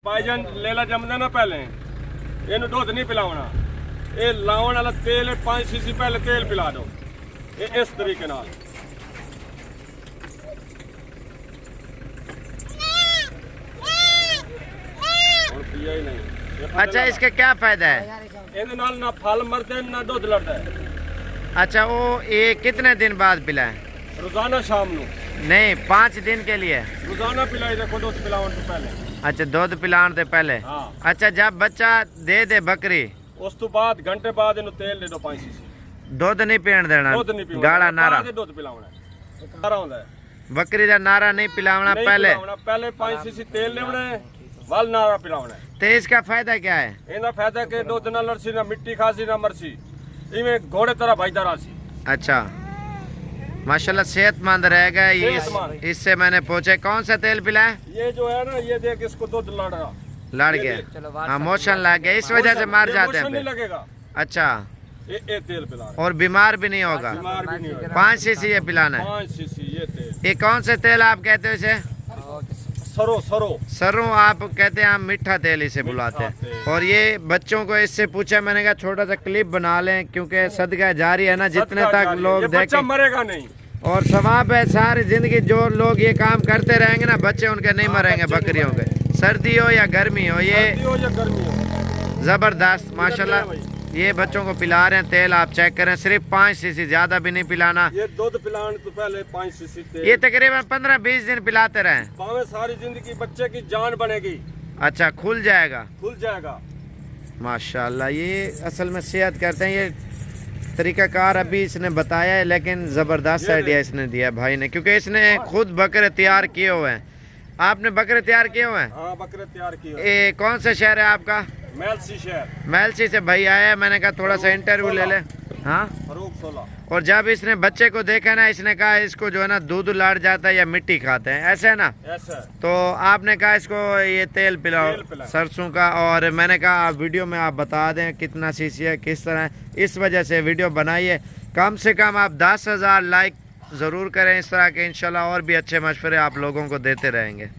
भाईजान लेला जमदा ना पहले इन्हू दुध नहीं पिलावना, ये लावन वाला तेल 5 सीसी पहले तेल पिला दो, ये इस तरीके नाल। पिया ही नहीं। अच्छा, इसके क्या फायदा है? ਇਹਦੇ ਨਾਲ ਨਾ ਫਲ ਮਰਦੇ ਨਾ ਦੁੱਧ ਲੜਦਾ ਹੈ। अच्छा, वो ये कितने दिन बाद पिलाएं? रोजाना शाम ਨੂੰ नहीं, 5 दिन के लिए। रोजाना पिलाई देखो दुध पिलावन ਤੋਂ ਪਹਿਲੇ। अच्छा, दूध पिलाने से पहले। हाँ। अच्छा, जब बच्चा दे दे बकरी, ਉਸ ਤੋਂ ਬਾਅਦ घंटे बाद ਇਹਨੂੰ ਤੇਲ ਦੇ ਦਿਓ 5 ਸੀਸੀ। दूध नहीं पीण देना, ਦੁੱਧ ਨਹੀਂ ਪੀਣਾ, गाढ़ा नारा। ਦੁੱਧ ਪਿਲਾਉਣਾ ਹੈ। ਨਾਰਾ ਹੁੰਦਾ ਹੈ। बकरी का नारा नहीं पिलावना ਨਹੀਂ पहले। ਪਿਲਾਉਣਾ, ਪਹਿਲੇ 5 ਸੀਸੀ ਤੇਲ ਲੈਣਾ ਹੈ, ਵੱਲ ਨਾਰਾ ਪਿਲਾਉਣਾ ਹੈ। तो इसका फायदा क्या है? ਇਹਦਾ ਫਾਇਦਾ ਕਿ ਦੁੱਧ ਨਾ ਲੜਸੀ ਨਾ ਮਿੱਟੀ ਖਾਸੀ ਨਾ ਮਰਸੀ, इवें घोड़े तरह भाईदा रासी। अच्छा, माशाल्लाह सेहतमंद रहेगा ये। सेहतमंद। इससे मैंने पूछे कौन सा तेल पिलाए? ये जो है ना, ये देख इसको दूध लड़ रहा, लड़ गया, हाँ, मोशन लग गया, इस वजह से मर जाते हैं नहीं फिर। लगेगा। अच्छा, ये तेल पिला रहा है। और बीमार भी नहीं होगा। बीमार भी नहीं होगा। 5 सीसी ये पिलाना है। 5 सीसी ये तेल। ये कौन से तेल आप कहते हो इसे? सरो सरो सरों आप कहते हैं, हम मीठा तेल इसे बुलाते हैं। तेल। और ये बच्चों को इससे पूछा, मैंने कहा छोटा सा क्लिप बना लें, क्योंकि सदका जारी है ना, जितने सदका तक जारी है। लोग ये बच्चा देखें। मरेगा नहीं। और सवाब है, सारी जिंदगी जो लोग ये काम करते रहेंगे ना, बच्चे उनके नहीं मरेंगे बच्चे नहीं बकरियों के, सर्दी हो या गर्मी हो। ये सर्दी हो या गर्मी हो। जबरदस्त माशाल्लाह, ये बच्चों को पिला रहे हैं तेल। आप चेक करें, सिर्फ 5 सीसी, ज्यादा भी नहीं पिलाना। ये दूध पिलाने तो पहले 5 सीसी तेल। ये तकरीबन 15-20 दिन पिलाते रहें। पावे सारी जिंदगी बच्चे की जान बनेगी, अच्छा, खुल जाएगा खुल जाएगा। माशाल्लाह। ये असल में सेहत करते हैं, ये तरीकाकार अभी इसने बताया है, लेकिन ज़बरदस्त आइडिया इसने दिया भाई ने, क्योंकि इसने खुद बकरे तैयार किए हुए हैं। आपने बकरे तैयार किए हुए हैं? हाँ, बकरे तैयार किए। ये कौन सा शहर है आपका? मेलसी शहर, मैलसी से भाई आया है, मैंने कहा थोड़ा सा इंटरव्यू ले ले। हाँ, फरूक 16। और जब इसने बच्चे को देखा ना, इसने कहा इसको जो है ना दूध लड़ जाता है या मिट्टी खाते हैं, ऐसे है ना? ऐसा है। तो आपने कहा इसको ये तेल पिलाओ तेल पिलाओ। सरसों का, और मैंने कहा आप वीडियो में आप बता दें कितना सीसी है, किस तरह है। इस वजह से वीडियो बनाइए, कम से कम आप 10,000 लाइक ज़रूर करें इस तरह के, इंशाल्लाह और भी अच्छे मशवरे आप लोगों को देते रहेंगे।